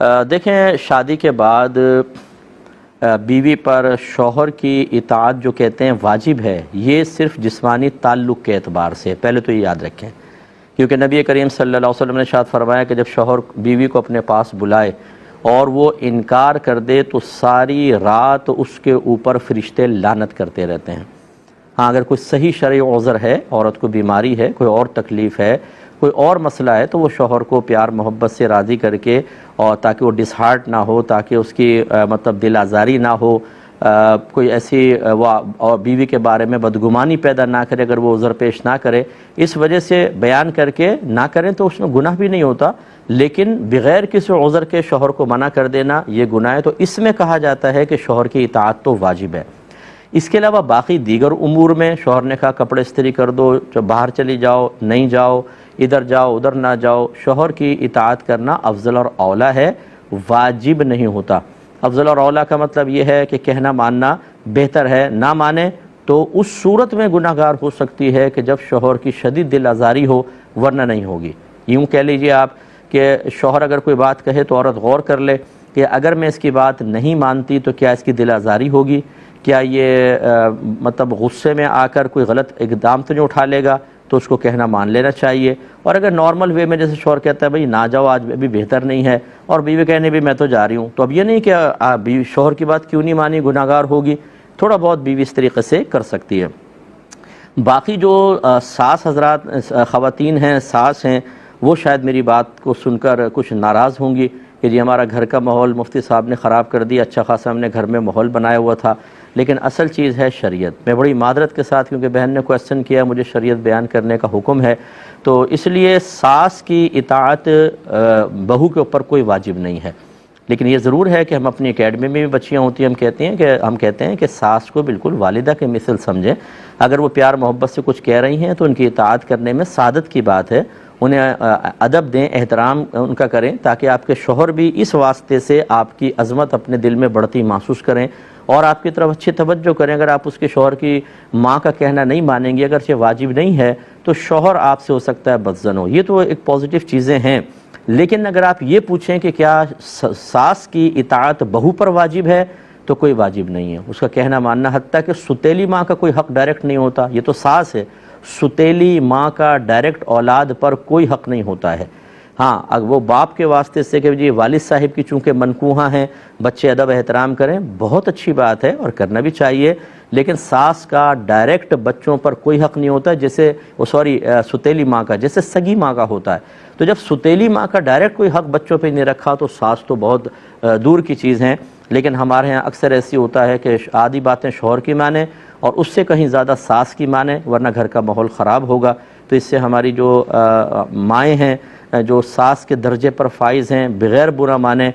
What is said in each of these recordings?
دیکھیں، شادی کے بعد بیوی پر شوہر کی اطاعت جو کہتے ہیں واجب ہے، یہ صرف جسمانی تعلق کے اعتبار سے، پہلے تو یہ یاد رکھیں، کیونکہ نبی کریم صلی اللہ علیہ وسلم نے ارشاد فرمایا کہ جب شوہر بیوی کو اپنے پاس بلائے اور وہ انکار کر دے تو ساری رات اس کے اوپر فرشتے لعنت کرتے رہتے ہیں۔ ہاں، اگر کوئی صحیح شرعی عذر ہے، عورت کو بیماری ہے، کوئی اور تکلیف ہے، کوئی اور مسئلہ ہے، تو وہ شوہر کو پیار محبت سے راضی کر کے، اور تاکہ وہ ڈس ہارٹ نہ ہو، تاکہ اس کی مطلب دل آزاری نہ ہو، کوئی ایسی اور بیوی کے بارے میں بدگمانی پیدا نہ کرے اگر وہ عذر پیش نہ کرے، اس وجہ سے بیان کر کے نہ کریں تو اس میں گناہ بھی نہیں ہوتا، لیکن بغیر کسی عذر کے شوہر کو منع کر دینا یہ گناہ ہے۔ تو اس میں کہا جاتا ہے کہ شوہر کی اطاعت تو واجب ہے۔ اس کے علاوہ باقی دیگر امور میں شوہر نے کہا کپڑے استری کر دو، باہر چلی جاؤ، نہیں جاؤ، ادھر جاؤ ادھر نہ جاؤ، شوہر کی اطاعت کرنا افضل اور اولیٰ ہے، واجب نہیں ہوتا۔ افضل اور اولیٰ کا مطلب یہ ہے کہ کہنا ماننا بہتر ہے، نہ مانے تو اس صورت میں گناہ گار ہو سکتی ہے کہ جب شوہر کی شدید دل آزاری ہو، ورنہ نہیں ہوگی۔ یوں کہہ لیجئے آپ کہ شوہر اگر کوئی بات کہے تو عورت غور کر لے کہ اگر میں اس کی بات نہیں مانتی تو کیا اس کی دل آزاری ہوگی، کیا یہ مطلب غصے میں آ کر کوئی غلط اقدام تو نہیں اٹھا لے گا، تو اس کو کہنا مان لینا چاہیے۔ اور اگر نارمل وے میں جیسے شوہر کہتا ہے بھئی نہ جاؤ آج ابھی بہتر نہیں ہے، اور بیوی کہنے بھی میں تو جا رہی ہوں، تو اب یہ نہیں کہ شوہر کی بات کیوں نہیں مانی، گناہ گار ہوگی، تھوڑا بہت بیوی اس طریقے سے کر سکتی ہے۔ باقی جو ساس حضرات خواتین ہیں، ساس ہیں، وہ شاید میری بات کو سن کر کچھ ناراض ہوں گی کہ جی ہمارا گھر کا ماحول مفتی صاحب نے خراب کر دیا، اچھا خاصا ہم نے گھر میں ماحول بنایا ہوا تھا، لیکن اصل چیز ہے شریعت۔ میں بڑی معذرت کے ساتھ، کیونکہ بہن نے کویسچن کیا، مجھے شریعت بیان کرنے کا حکم ہے، تو اس لیے ساس کی اطاعت بہو کے اوپر کوئی واجب نہیں ہے، لیکن یہ ضرور ہے کہ ہم اپنی اکیڈمی میں بھی بچیاں ہوتی ہیں، ہم کہتے ہیں کہ ساس کو بالکل والدہ کے مثل سمجھیں۔ اگر وہ پیار محبت سے کچھ کہہ رہی ہیں تو ان کی اطاعت کرنے میں سعادت کی بات ہے، انہیں ادب دیں، احترام ان کا کریں، تاکہ آپ کے شوہر بھی اس واسطے سے آپ کی عظمت اپنے دل میں بڑھتی محسوس کریں اور آپ کی طرف اچھی توجہ کریں۔ اگر آپ اس کے شوہر کی ماں کا کہنا نہیں مانیں گے، اگرچہ واجب نہیں ہے، تو شوہر آپ سے ہو سکتا ہے بدظن ہو۔ یہ تو ایک پازیٹیو چیزیں ہیں، لیکن اگر آپ یہ پوچھیں کہ کیا ساس کی اطاعت بہو پر واجب ہے، تو کوئی واجب نہیں ہے، اس کا کہنا ماننا، حتیٰ کہ ستیلی ماں کا کوئی حق ڈائریکٹ نہیں ہوتا، یہ تو ساس ہے، ستیلی ماں کا ڈائریکٹ اولاد پر کوئی حق نہیں ہوتا ہے۔ ہاں، اگر وہ باپ کے واسطے سے کہ جی والد صاحب کی چونکہ منکوہاں ہیں، بچے ادب احترام کریں، بہت اچھی بات ہے اور کرنا بھی چاہیے، لیکن ساس کا ڈائریکٹ بچوں پر کوئی حق نہیں ہوتا، جیسے ستیلی ماں کا، جیسے سگی ماں کا ہوتا ہے۔ تو جب ستیلی ماں کا ڈائریکٹ کوئی حق بچوں پہ نہیں رکھا تو ساس تو بہت دور کی چیز ہیں، لیکن ہمارے ہاں اکثر ایسی ہوتا ہے کہ آدھی باتیں شوہر کی مانیں اور اس سے کہیں زیادہ ساس کی مانیں، ورنہ گھر کا ماحول خراب ہوگا۔ تو اس سے ہماری جو مائیں ہیں، جو ساس کے درجے پر فائز ہیں، بغیر برا مانے،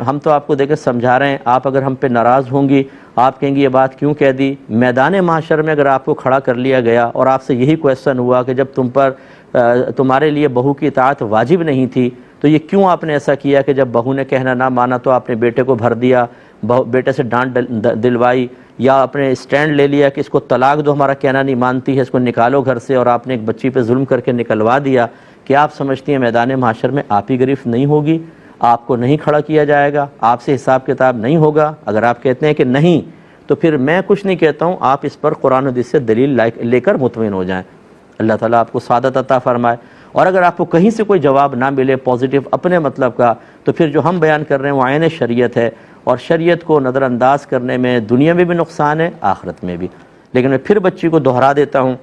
ہم تو آپ کو دیکھ کے سمجھا رہے ہیں، آپ اگر ہم پہ ناراض ہوں گی، آپ کہیں گی یہ بات کیوں کہہ دی، میدان محشر میں اگر آپ کو کھڑا کر لیا گیا اور آپ سے یہی کویسچن ہوا کہ جب تمہارے لیے بہو کی اطاعت واجب نہیں تھی تو یہ کیوں آپ نے ایسا کیا کہ جب بہو نے کہنا نہ مانا تو آپ نے بیٹے کو بھر دیا، بیٹے سے ڈانٹ دلوائی، یا اپنے اسٹینڈ لے لیا کہ اس کو طلاق دو، ہمارا کہنا نہیں مانتی ہے، اس کو نکالو گھر سے، اور آپ نے ایک بچی پہ ظلم کر کے نکلوا دیا۔ کیا آپ سمجھتی ہیں میدان محشر میں آپ ہی گرفت نہیں ہوگی، آپ کو نہیں کھڑا کیا جائے گا، آپ سے حساب کتاب نہیں ہوگا؟ اگر آپ کہتے ہیں کہ نہیں، تو پھر میں کچھ نہیں کہتا ہوں، آپ اس پر قرآن و حدیث سے دلیل لے کر مطمئن ہو جائیں۔ اللہ تعالیٰ آپ کو سعادت عطا فرمائے۔ اور اگر آپ کو کہیں سے کوئی جواب نہ ملے پازیٹیو اپنے مطلب کا، تو پھر جو ہم بیان کر رہے ہیں وہ عین شریعت ہے، اور شریعت کو نظر انداز کرنے میں دنیا میں بھی نقصان ہے، آخرت میں بھی۔ لیکن میں پھر بچی کو دہرا دیتا ہوں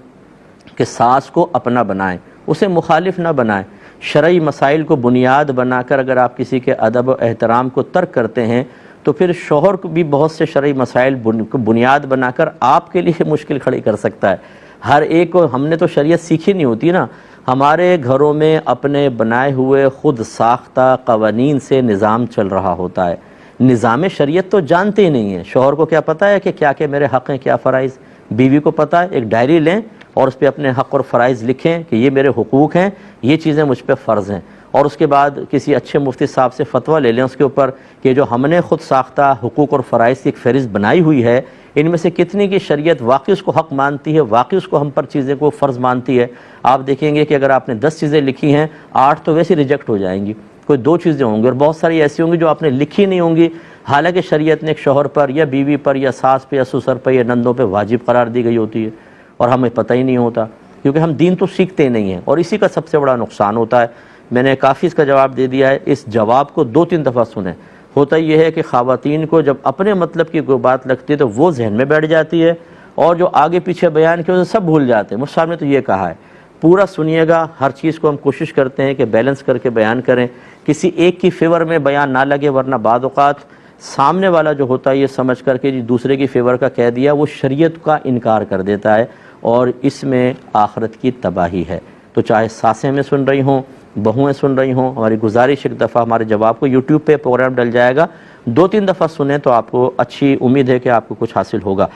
کہ ساس کو اپنا بنائیں، اسے مخالف نہ بنائیں۔ شرعی مسائل کو بنیاد بنا کر اگر آپ کسی کے ادب و احترام کو ترک کرتے ہیں تو پھر شوہر کو بھی بہت سے شرعی مسائل بنیاد بنا کر آپ کے لیے مشکل کھڑی کر سکتا ہے۔ ہر ایک کو ہم نے تو شریعت سیکھی نہیں ہوتی نا، ہمارے گھروں میں اپنے بنائے ہوئے خود ساختہ قوانین سے نظام چل رہا ہوتا ہے، نظام شریعت تو جانتے ہی نہیں ہیں۔ شوہر کو کیا پتہ ہے کہ کیا میرے حق ہیں، کیا فرائض؟ بیوی کو پتہ ہے، ایک ڈائری لیں اور اس پہ اپنے حق اور فرائض لکھیں کہ یہ میرے حقوق ہیں، یہ چیزیں مجھ پہ فرض ہیں، اور اس کے بعد کسی اچھے مفتی صاحب سے فتویٰ لے لیں اس کے اوپر کہ جو ہم نے خود ساختہ حقوق اور فرائض کی ایک فہرست بنائی ہوئی ہے، ان میں سے کتنی کی شریعت واقعی اس کو حق مانتی ہے، واقعی اس کو ہم پر چیزیں کو فرض مانتی ہے۔ آپ دیکھیں گے کہ اگر آپ نے 10 چیزیں لکھی ہیں، 8 تو ویسے ریجیکٹ ہو جائیں گی، کوئی دو چیزیں ہوں گی، اور بہت ساری ایسی ہوں گی جو آپ نے لکھی نہیں ہوں گی، حالانکہ شریعت نے ایک شوہر پر یا بیوی پر یا ساس پہ یا سسر پہ یا نندوں پہ واجب قرار دی گئی ہوتی ہے، اور ہمیں پتہ ہی نہیں ہوتا، کیونکہ ہم دین تو سیکھتے نہیں ہیں، اور اسی کا سب سے بڑا نقصان ہوتا ہے۔ میں نے کافی اس کا جواب دے دیا ہے، اس جواب کو 2-3 دفعہ سنیں۔ ہوتا یہ ہے کہ خواتین کو جب اپنے مطلب کی کوئی بات لگتی ہے تو وہ ذہن میں بیٹھ جاتی ہے، اور جو آگے پیچھے بیان کیا سب بھول جاتے ہیں۔ مجھ صاحب نے تو یہ کہا ہے، پورا سنیے گا، ہر چیز کو ہم کوشش کرتے ہیں کہ بیلنس کر کے بیان کریں، کسی ایک کی فیور میں بیان نہ لگے، ورنہ بعض اوقات سامنے والا جو ہوتا ہے یہ سمجھ کر کے دوسرے کی فیور کا کہہ دیا، وہ شریعت کا انکار کر دیتا ہے، اور اس میں آخرت کی تباہی ہے۔ تو چاہے ساسیں میں سن رہی ہوں، بہویں سن رہی ہوں، ہماری گزارش ایک دفعہ ہمارے جواب کو یوٹیوب پہ پروگرام ڈل جائے گا، 2-3 دفعہ سنیں تو آپ کو اچھی امید ہے کہ آپ کو کچھ حاصل ہوگا۔